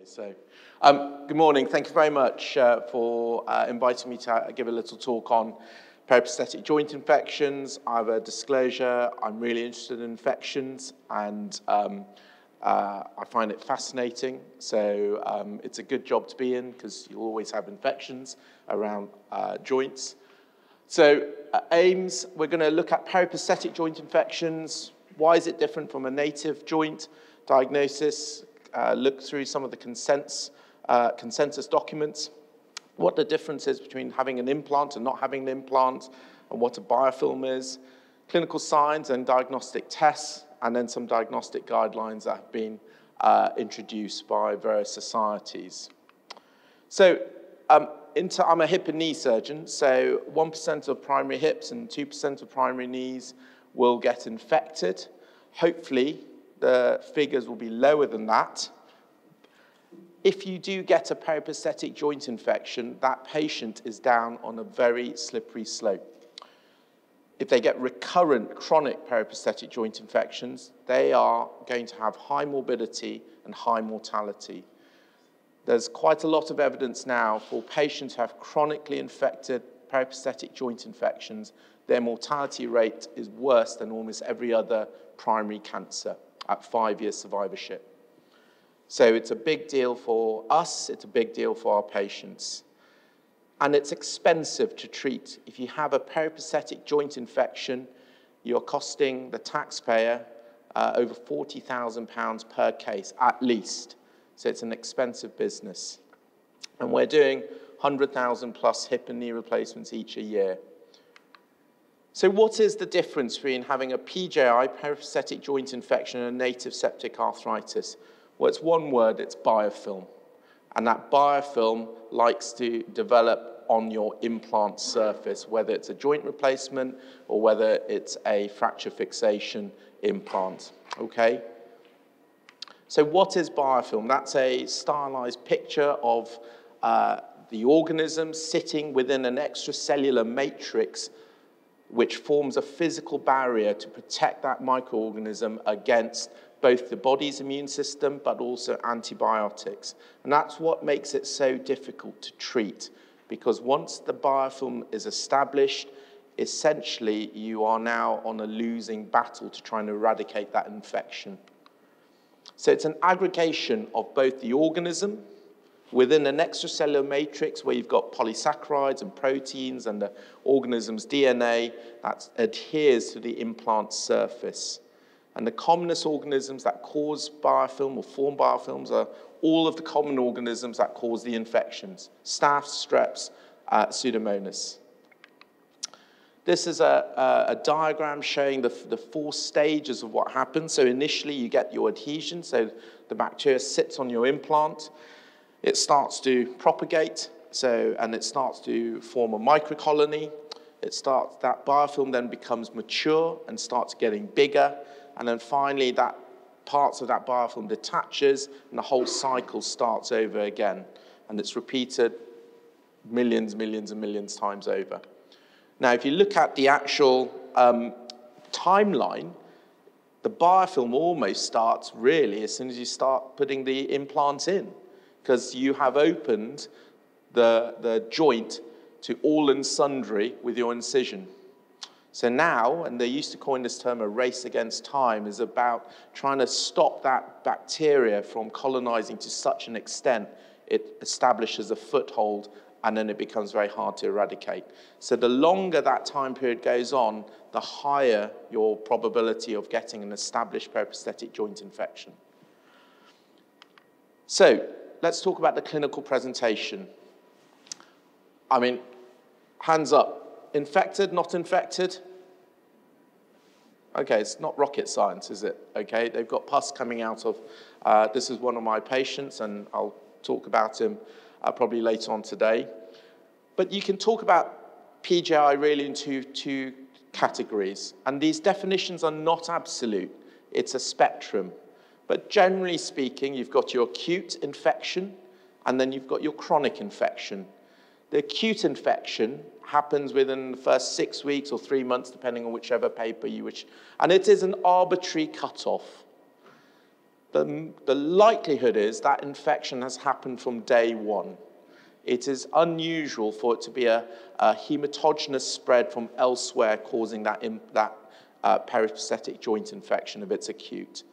So, good morning. Thank you very much for inviting me to give a little talk on periprosthetic joint infections. I have a disclosure. I'm really interested in infections, and I find it fascinating. So it's a good job to be in because you'll always have infections around joints. So aims, we're going to look at periprosthetic joint infections. Why is it different from a native joint diagnosis? Look through some of the consensus documents, what the difference is between having an implant and not having an implant, and what a biofilm is, clinical signs and diagnostic tests, and then some diagnostic guidelines that have been introduced by various societies. So I'm a hip and knee surgeon, so 1% of primary hips and 2% of primary knees will get infected. Hopefully, the figures will be lower than that. If you do get a periprosthetic joint infection, that patient is down on a very slippery slope. If they get recurrent chronic periprosthetic joint infections, they are going to have high morbidity and high mortality. There's quite a lot of evidence now for patients who have chronically infected periprosthetic joint infections. Their mortality rate is worse than almost every other primary cancer at 5-year survivorship. So it's a big deal for us, it's a big deal for our patients. And it's expensive to treat. If you have a periprosthetic joint infection, you're costing the taxpayer over £40,000 per case, at least. So it's an expensive business. And we're doing 100,000 plus hip and knee replacements each a year. So what is the difference between having a PJI, periprosthetic joint infection, and a native septic arthritis? Well, it's one word, it's biofilm. And that biofilm likes to develop on your implant surface, whether it's a joint replacement or whether it's a fracture fixation implant, okay? So what is biofilm? That's a stylized picture of the organism sitting within an extracellular matrix which forms a physical barrier to protect that microorganism against both the body's immune system but also antibiotics. And that's what makes it so difficult to treat, because once the biofilm is established, essentially you are now on a losing battle to try and eradicate that infection. So it's an aggregation of both the organism within an extracellular matrix where you've got polysaccharides and proteins and the organism's DNA that adheres to the implant surface. And the commonest organisms that cause biofilm or form biofilms are all of the common organisms that cause the infections: staph, streps, Pseudomonas. This is a diagram showing the 4 stages of what happens. So initially you get your adhesion, so the bacteria sits on your implant. It starts to propagate, and it starts to form a microcolony. That biofilm then becomes mature and starts getting bigger, and then finally that parts of that biofilm detaches, and the whole cycle starts over again, and it's repeated millions and millions times over. Now, if you look at the actual timeline, the biofilm almost starts really as soon as you start putting the implant in, because you have opened the joint to all and sundry with your incision. So now, and they used to coin this term a race against time, is about trying to stop that bacteria from colonizing to such an extent it establishes a foothold, and then it becomes very hard to eradicate. So the longer that time period goes on, the higher your probability of getting an established periprosthetic joint infection. So let's talk about the clinical presentation. I mean, hands up. Infected, not infected? Okay, it's not rocket science, is it? Okay, they've got pus coming out of, this is one of my patients, and I'll talk about him probably later on today. But you can talk about PJI really into 2 categories, and these definitions are not absolute. It's a spectrum. But generally speaking, you've got your acute infection, and then you've got your chronic infection. The acute infection happens within the first 6 weeks or 3 months, depending on whichever paper you wish. And it is an arbitrary cutoff. the likelihood is that infection has happened from day one. It is unusual for it to be a hematogenous spread from elsewhere causing that periprosthetic joint infection if it's acute.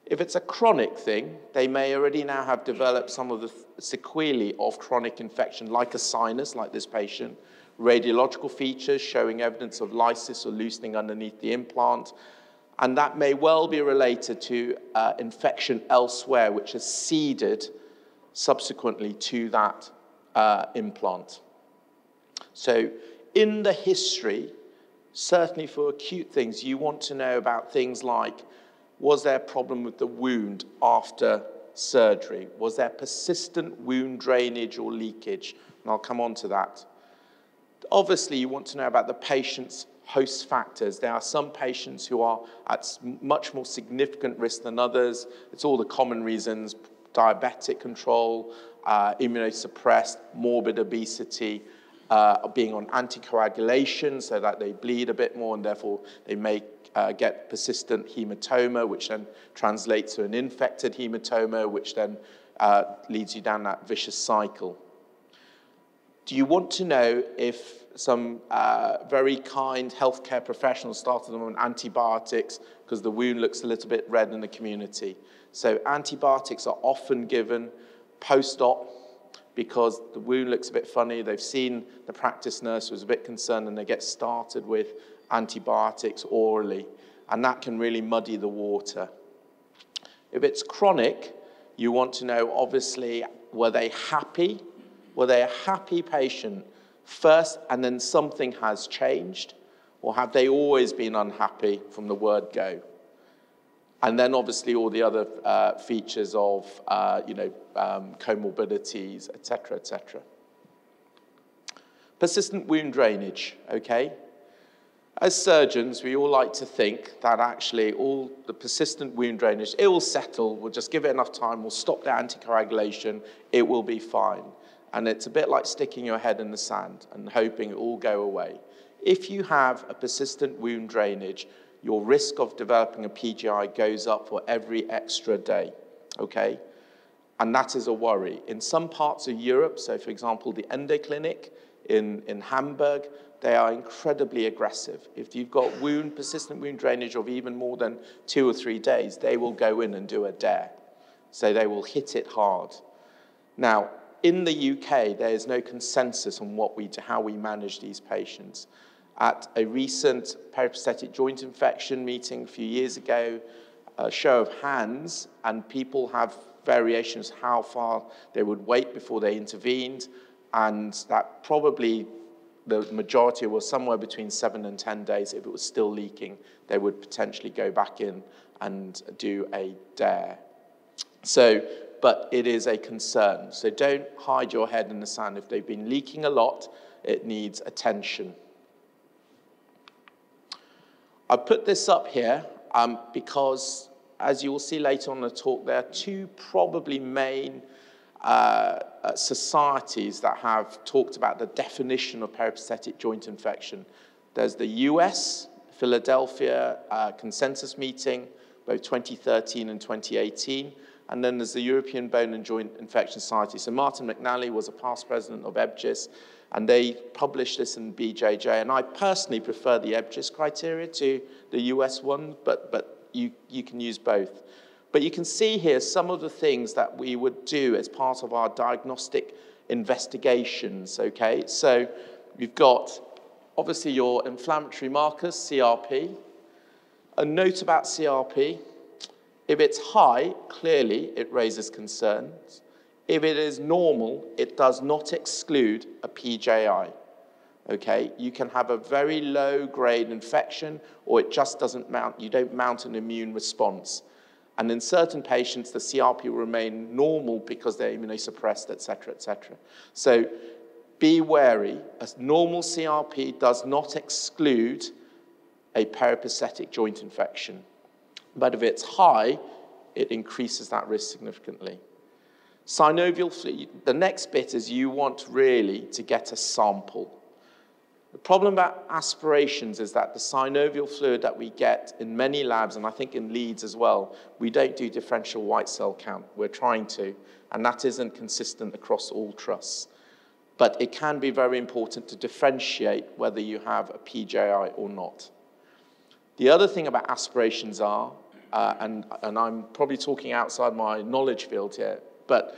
If it's a chronic thing, they may already now have developed some of the sequelae of chronic infection, like a sinus, like this patient, radiological features showing evidence of lysis or loosening underneath the implant, and that may well be related to infection elsewhere, which has seeded subsequently to that implant. So in the history, certainly for acute things, you want to know about things like, was there a problem with the wound after surgery? Was there persistent wound drainage or leakage? And I'll come on to that. Obviously, you want to know about the patient's host factors. There are some patients who are at much more significant risk than others. It's all the common reasons: diabetic control, immunosuppressed, morbid obesity, being on anticoagulation so that they bleed a bit more and therefore they may get persistent hematoma, which then translates to an infected hematoma, which then leads you down that vicious cycle. Do you want to know if some very kind healthcare professionals started them on antibiotics because the wound looks a little bit red in the community? So antibiotics are often given post-op because the wound looks a bit funny. They've seen the practice nurse was a bit concerned and they get started with antibiotics orally, and that can really muddy the water. If it's chronic, you want to know, obviously, were they happy? Were they a happy patient first and then something has changed? Or have they always been unhappy from the word go? And then obviously all the other features of, comorbidities, et cetera, Persistent wound drainage, okay? As surgeons, we all like to think that actually all the persistent wound drainage, it will settle, we'll just give it enough time, we'll stop the anticoagulation, it will be fine. And it's a bit like sticking your head in the sand and hoping it will go away. If you have a persistent wound drainage, your risk of developing a PJI goes up for every extra day, okay? And that is a worry. In some parts of Europe, so for example, the Endo Clinic in Hamburg, they are incredibly aggressive. If you've got persistent wound drainage of even more than 2 or 3 days, they will go in and do a dare. So they will hit it hard. Now, in the UK, there is no consensus on how we manage these patients. At a recent periprosthetic joint infection meeting a few years ago, a show of hands, and people have variations how far they would wait before they intervened, and that probably the majority was somewhere between 7 and 10 days. If it was still leaking, they would potentially go back in and do a dare. But it is a concern. So don't hide your head in the sand. If they've been leaking a lot, it needs attention. I put this up here because, as you will see later on in the talk, there are 2 probably main societies that have talked about the definition of periprosthetic joint infection. There's the US, Philadelphia Concensus meeting, both 2013 and 2018, and then there's the European Bone and Joint Infection Society. So Martin McNally was a past president of EBGIS, and they published this in BJJ, and I personally prefer the EBGIS criteria to the US one, but you can use both. But you can see here some of the things that we would do as part of our diagnostic investigations, okay? So you've got, obviously, your inflammatory markers, CRP. A note about CRP: if it's high, clearly it raises concerns. If it is normal, it does not exclude a PJI, okay? You can have a very low-grade infection, or it just doesn't mount, you don't mount an immune response. And in certain patients, the CRP will remain normal because they're immunosuppressed, et cetera, et cetera. So be wary. A normal CRP does not exclude a periprosthetic joint infection. But if it's high, it increases that risk significantly. Synovial fluid, the next bit is you want really to get a sample. The problem about aspirations is that the synovial fluid that we get in many labs, and I think in Leeds as well, we don't do differential white cell count. We're trying to, and that isn't consistent across all trusts. But it can be very important to differentiate whether you have a PJI or not. The other thing about aspirations are, and I'm probably talking outside my knowledge field here, but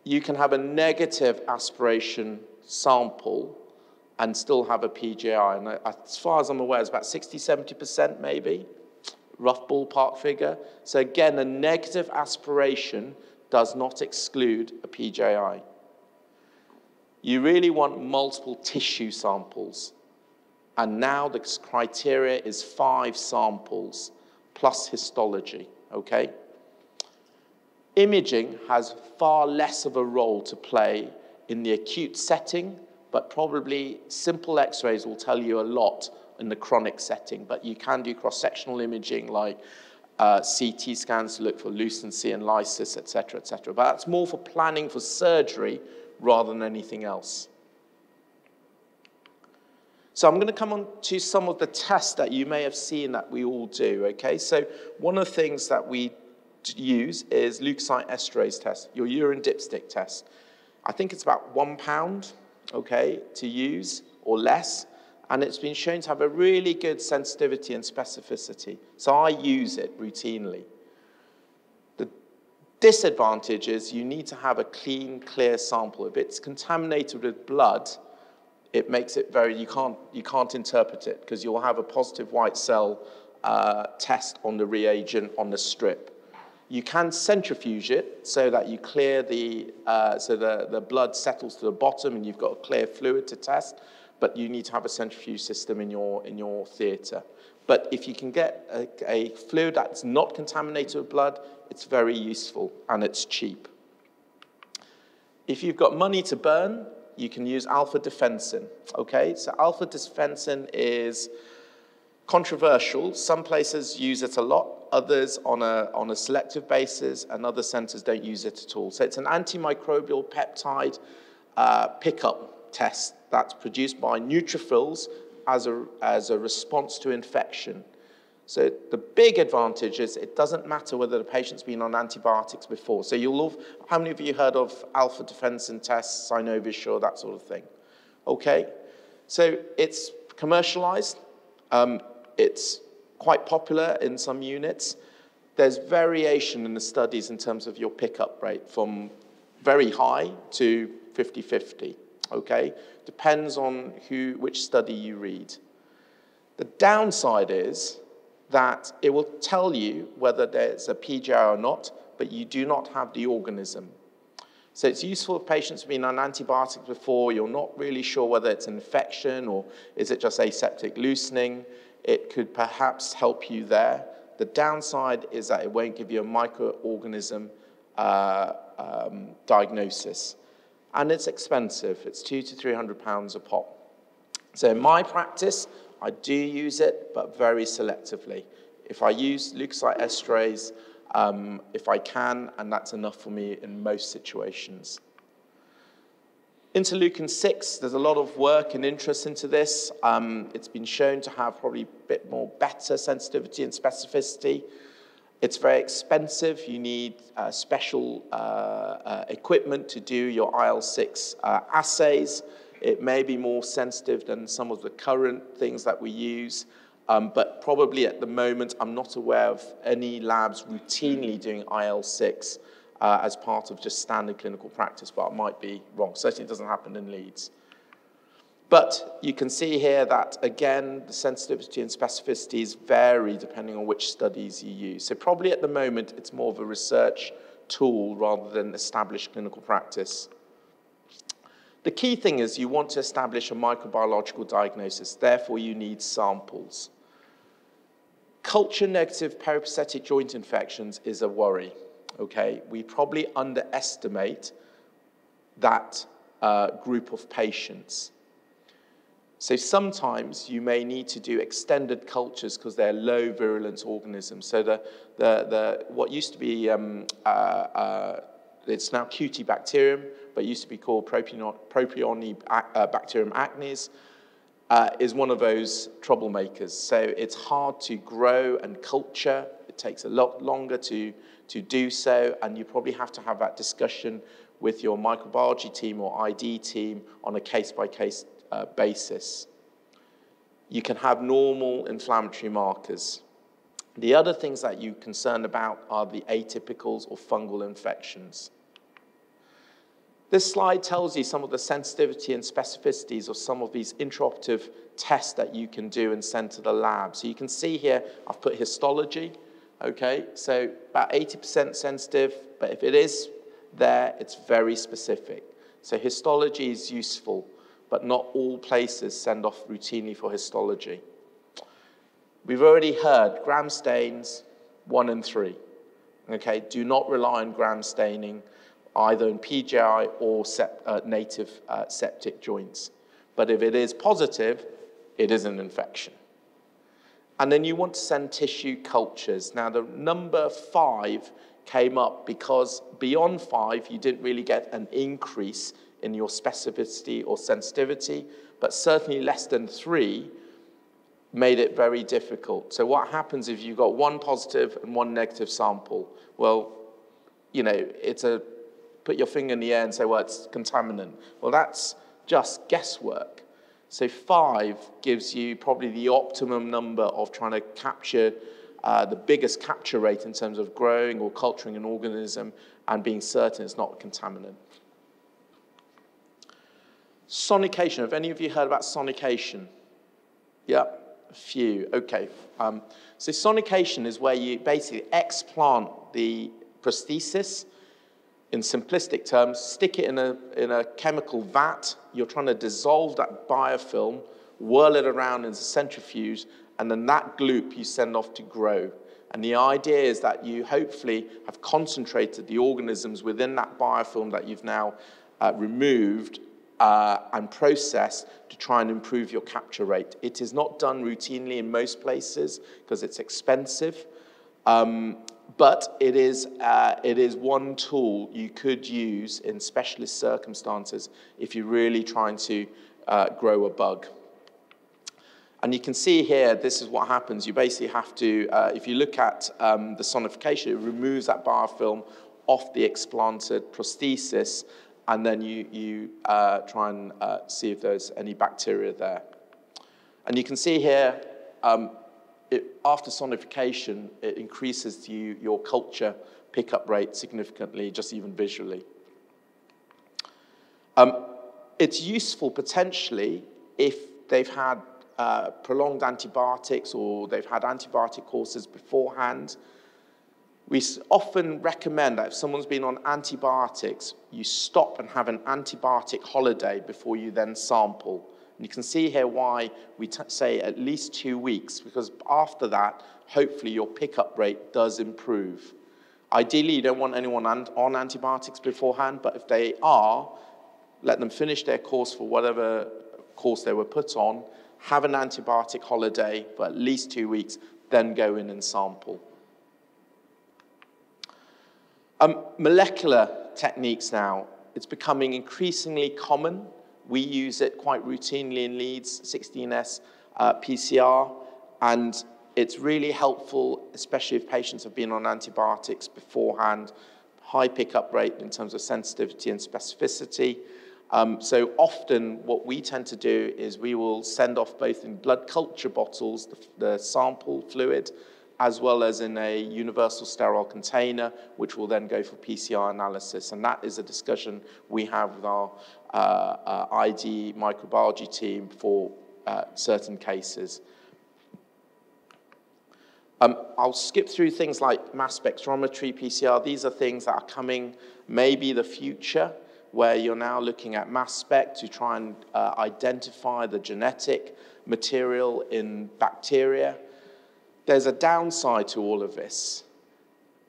you can have a negative aspiration sample and still have a PJI. And as far as I'm aware, it's about 60–70% maybe, rough ballpark figure. So again, a negative aspiration does not exclude a PJI. You really want multiple tissue samples. And now the criteria is 5 samples plus histology, okay? Imaging has far less of a role to play in the acute setting, but probably simple x-rays will tell you a lot in the chronic setting, but you can do cross-sectional imaging like CT scans to look for lucency and lysis, et cetera, et cetera. But that's more for planning for surgery rather than anything else. So I'm going to come on to some of the tests that you may have seen that we all do, okay? So one of the things that we use is leukocyte esterase test, your urine dipstick test. I think it's about £1, okay, to use or less, and it's been shown to have a really good sensitivity and specificity. So I use it routinely. The disadvantage is you need to have a clean, clear sample. If it's contaminated with blood, it makes it very, you can't interpret it because you'll have a positive white cell test on the reagent on the strip. You can centrifuge it so that you clear so the blood settles to the bottom and you've got a clear fluid to test, but you need to have a centrifuge system in your theatre. But if you can get a fluid that's not contaminated with blood, it's very useful and it's cheap. If you've got money to burn, you can use alpha-defensin, okay? So alpha-defensin is controversial. Some places use it a lot, others on a selective basis, and other centers don't use it at all. So it's an antimicrobial peptide pickup test that's produced by neutrophils as a response to infection. So the big advantage is it doesn't matter whether the patient's been on antibiotics before. So how many of you heard of alpha-defensin tests, synovial sure, that sort of thing? Okay, so it's commercialized. It's quite popular in some units. There's variation in the studies in terms of your pickup rate from very high to 50-50, okay? Depends on which study you read. The downside is that it will tell you whether there's a PJI or not, but you do not have the organism. So it's useful if patients have been on antibiotics before, you're not really sure whether it's an infection or is it just aseptic loosening. It could perhaps help you there. The downside is that it won't give you a microorganism diagnosis. And it's expensive. It's £200 to £300 a pop. So in my practice, I do use it, but very selectively. If I use leukocyte esterase, if I can, and that's enough for me in most situations. Interleukin-6, there's a lot of work and interest into this. It's been shown to have probably a bit more better sensitivity and specificity. It's very expensive. You need special equipment to do your IL-6 assays. It may be more sensitive than some of the current things that we use, but probably at the moment, I'm not aware of any labs routinely doing IL-6 as part of just standard clinical practice, but I might be wrong. Certainly it doesn't happen in Leeds. But you can see here that, again, the sensitivity and specificities vary depending on which studies you use. So probably at the moment, it's more of a research tool rather than established clinical practice. The key thing is you want to establish a microbiological diagnosis, therefore you need samples. Culture-negative periprosthetic joint infections is a worry, okay? We probably underestimate that group of patients. So sometimes you may need to do extended cultures because they're low virulence organisms. So what used to be it's now Cutibacterium, but used to be called Propionibacterium acnes. is one of those troublemakers. So it's hard to grow and culture. It takes a lot longer to do so, and you probably have to have that discussion with your microbiology team or ID team on a case-by-case basis. You can have normal inflammatory markers. The other things that you're concerned about are the atypicals or fungal infections. This slide tells you some of the sensitivity and specificities of some of these intraoperative tests that you can do and send to the lab. So you can see here, I've put histology, okay? So about 80% sensitive, but if it is there, it's very specific. So histology is useful, but not all places send off routinely for histology. We've already heard gram stains, 1 and 3, okay? Do not rely on gram staining, either in PJI or native septic joints. But if it is positive, it is an infection. And then you want to send tissue cultures. Now, the number 5 came up because beyond 5, you didn't really get an increase in your specificity or sensitivity, but certainly less than 3 made it very difficult. So what happens if you've got 1 positive and 1 negative sample? Well, you know, put your finger in the air and say, well, it's contaminant. Well, that's just guesswork. So 5 gives you probably the optimum number of trying to capture the biggest capture rate in terms of growing or culturing an organism and being certain it's not a contaminant. Sonication. Have any of you heard about sonication? Yeah, a few. Okay. So sonication is where you basically explant the prosthesis. In simplistic terms, stick it in a chemical vat. You're trying to dissolve that biofilm, whirl it around in a centrifuge, and then that gloop you send off to grow. And the idea is that you hopefully have concentrated the organisms within that biofilm that you've now removed and processed to try and improve your capture rate. It is not done routinely in most places because it's expensive. But it is one tool you could use in specialist circumstances if you're really trying to grow a bug. And you can see here, this is what happens. You basically have to, if you look at the sonification, it removes that biofilm off the explanted prosthesis, and then you try and see if there's any bacteria there. And you can see here, after sonification, it increases your culture pickup rate significantly, just even visually. It's useful potentially if they've had prolonged antibiotics or they've had antibiotic courses beforehand. We often recommend that if someone's been on antibiotics, you stop and have an antibiotic holiday before you then sample. And you can see here why we say at least 2 weeks, because after that, hopefully your pickup rate does improve. Ideally, you don't want anyone on antibiotics beforehand, but if they are, let them finish their course for whatever course they were put on, have an antibiotic holiday for at least 2 weeks, then go in and sample. Molecular techniques now, it's becoming increasingly common. We use it quite routinely in Leeds, 16S PCR, and it's really helpful, especially if patients have been on antibiotics beforehand, high pickup rate in terms of sensitivity and specificity. So often what we tend to do is we will send off both in blood culture bottles, the sample fluid, as well as in a universal sterile container, which will then go for PCR analysis. And that is a discussion we have with our ID microbiology team for certain cases. I'll skip through things like mass spectrometry, PCR. These are things that are coming, maybe the future, where you're now looking at mass spec to try and identify the genetic material in bacteria. There's a downside to all of this.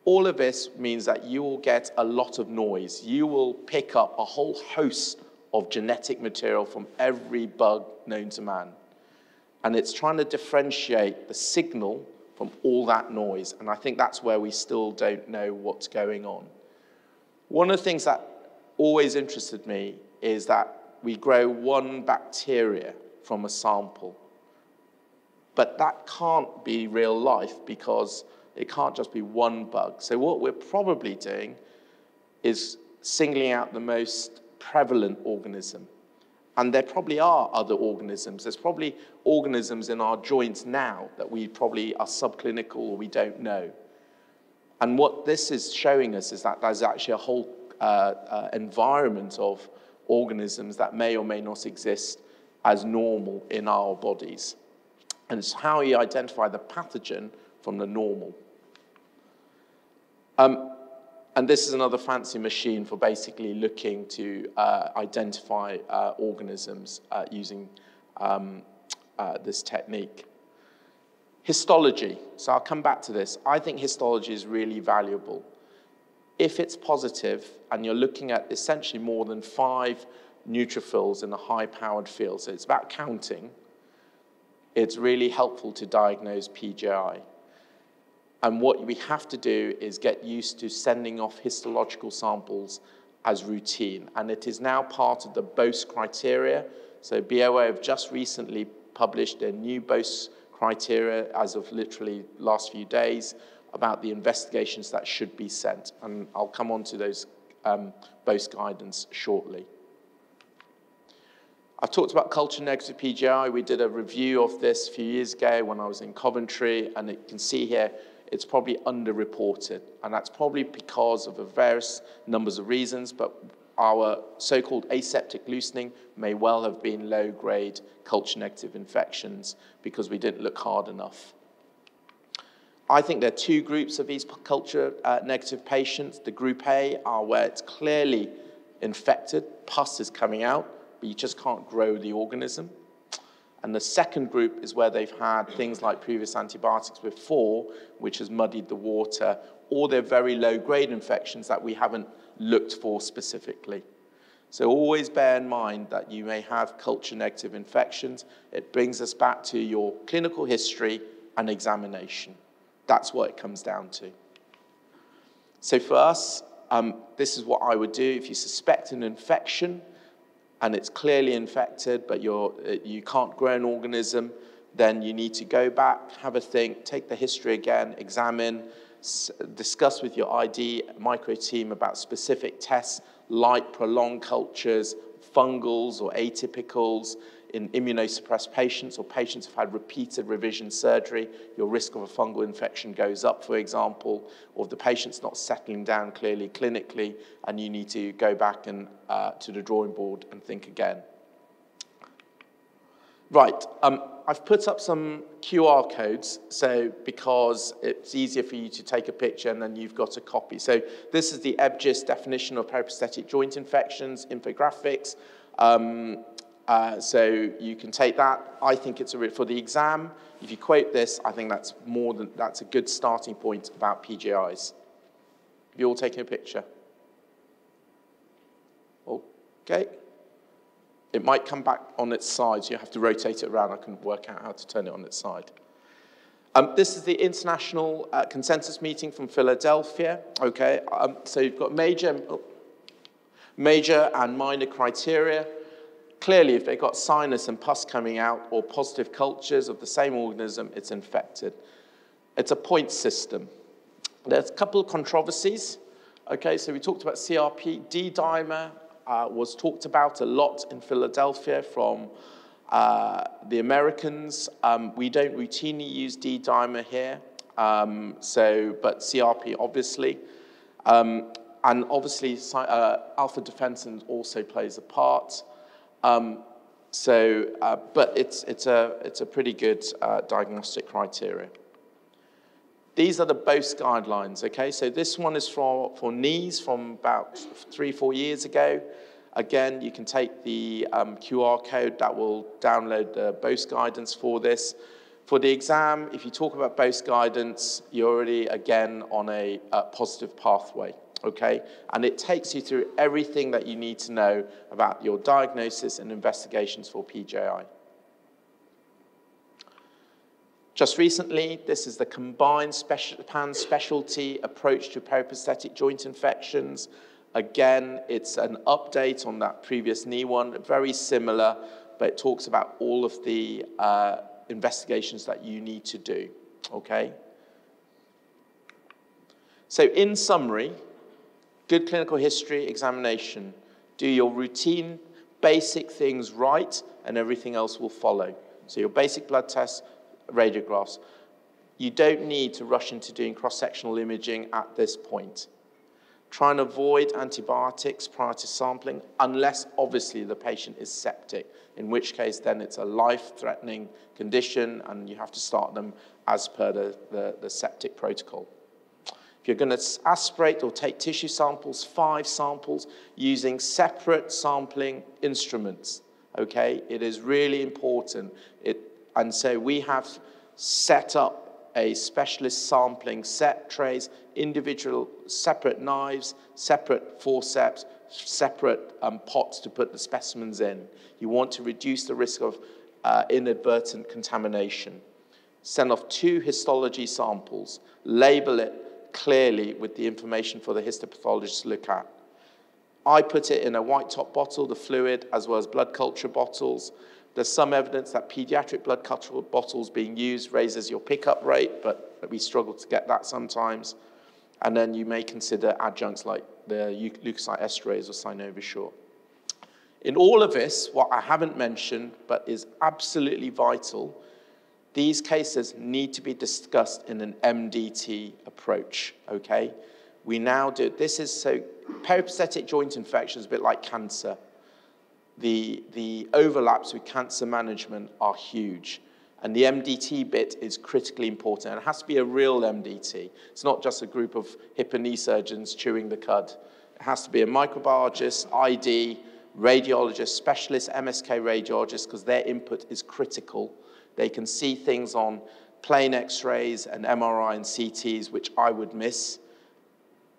All of this means that you will get a lot of noise. You will pick up a whole host of genetic material from every bug known to man. And it's trying to differentiate the signal from all that noise. And I think that's where we still don't know what's going on. One of the things that always interested me is that we grow one bacteria from a sample. But that can't be real life because it can't just be one bug. So what we're probably doing is singling out the most prevalent organism. And there probably are other organisms. There's probably organisms in our joints now that we probably are subclinical or we don't know. And what this is showing us is that there's actually a whole environment of organisms that may or may not exist as normal in our bodies. And it's how you identify the pathogen from the normal. And this is another fancy machine for basically looking to identify organisms using this technique. Histology. So I'll come back to this. I think histology is really valuable. If it's positive and you're looking at essentially more than 5 neutrophils in a high-powered field, so it's about counting, it's really helpful to diagnose PJI. And what we have to do is get used to sending off histological samples as routine. And it is now part of the BOSE criteria. So BOA have just recently published their new BOSE criteria as of literally last few days about the investigations that should be sent. And I'll come on to those BOSE guidance shortly. I've talked about culture-negative PJI. We did a review of this a few years ago when I was in Coventry, and you can see here it's probably underreported, and that's probably because of various numbers of reasons, but our so-called aseptic loosening may well have been low-grade culture-negative infections because we didn't look hard enough. I think there are 2 groups of these culture-negative patients. The group A are where it's clearly infected, pus is coming out, but you just can't grow the organism. And the second group is where they've had things like previous antibiotics before, which has muddied the water, or they're very low-grade infections that we haven't looked for specifically. So always bear in mind that you may have culture-negative infections. It brings us back to your clinical history and examination. That's what it comes down to. So for us, this is what I would do. If you suspect an infection, and it's clearly infected, but you can't grow an organism, then you need to go back, have a think, take the history again, examine, discuss with your ID micro team about specific tests like prolonged cultures, fungals or atypicals in immunosuppressed patients or patients who've had repeated revision surgery. Your risk of a fungal infection goes up, for example, or if the patient's not settling down clearly clinically and you need to go back and to the drawing board and think again. Right, I've put up some QR codes, so because it's easier for you to take a picture and then you've got a copy. So this is the EBGIS definition of periprosthetic joint infections, infographics. So you can take that. I think it's for the exam. If you quote this, I think that's a good starting point about PJIs. Have you all taken a picture? Okay. It might come back on its side, so you have to rotate it around. I can work out how to turn it on its side. This is the International Concensus meeting from Philadelphia. Okay. So you've got major and minor criteria. Clearly, if they've got sinus and pus coming out or positive cultures of the same organism, it's infected. It's a point system. There's a couple of controversies. Okay, so we talked about CRP. D-dimer was talked about a lot in Philadelphia from the Americans. We don't routinely use D-dimer here, but CRP obviously. And obviously, alpha defensin also plays a part. But it's a pretty good diagnostic criteria. These are the BOSE guidelines, okay? So this one is for knees from about 3-4 years ago. Again, you can take the QR code that will download the BOSE guidance for this. For the exam, if you talk about BOSE guidance, you're already, again, on a positive pathway. Okay, and it takes you through everything that you need to know about your diagnosis and investigations for PJI. Just recently, this is the combined pan-specialty approach to periprosthetic joint infections. Again, it's an update on that previous knee one, very similar, but it talks about all of the investigations that you need to do, okay? So in summary, good clinical history examination. Do your routine basic things right, and everything else will follow. So your basic blood tests, radiographs. You don't need to rush into doing cross-sectional imaging at this point. Try and avoid antibiotics prior to sampling, unless obviously the patient is septic, in which case then it's a life-threatening condition and you have to start them as per the septic protocol. If you're going to aspirate or take tissue samples, 5 samples, using separate sampling instruments, okay? It is really important. And so we have set up a specialist sampling set, trays, individual separate knives, separate forceps, separate pots to put the specimens in. You want to reduce the risk of inadvertent contamination. Send off 2 histology samples, label it clearly with the information for the histopathologist to look at. I put it in a white top bottle, the fluid, as well as blood culture bottles. There's some evidence that pediatric blood culture bottles being used raises your pickup rate, but we struggle to get that sometimes. And then you may consider adjuncts like the leukocyte esterase or synovusure. In all of this, what I haven't mentioned, but is absolutely vital, these cases need to be discussed in an MDT approach, okay? We now do, this is so, periprosthetic joint infection is a bit like cancer. The overlaps with cancer management are huge. And the MDT bit is critically important. And it has to be a real MDT. It's not just a group of hip and knee surgeons chewing the cud. It has to be a microbiologist, ID, radiologist, specialist MSK radiologist, because their input is critical. They can see things on plain X-rays and MRI and CTs, which I would miss,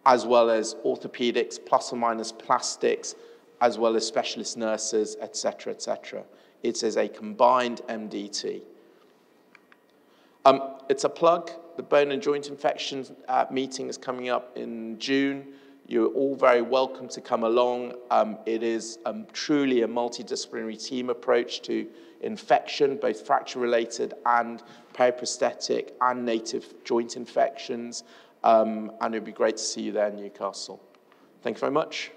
as well as orthopedics, plus or minus plastics, as well as specialist nurses, et cetera, et cetera. It is a combined MDT. It's a plug. The bone and joint infections meeting is coming up in June. You're all very welcome to come along. It is truly a multidisciplinary team approach to infection, both fracture-related and periprosthetic and native joint infections. And it would be great to see you there in Newcastle. Thank you very much.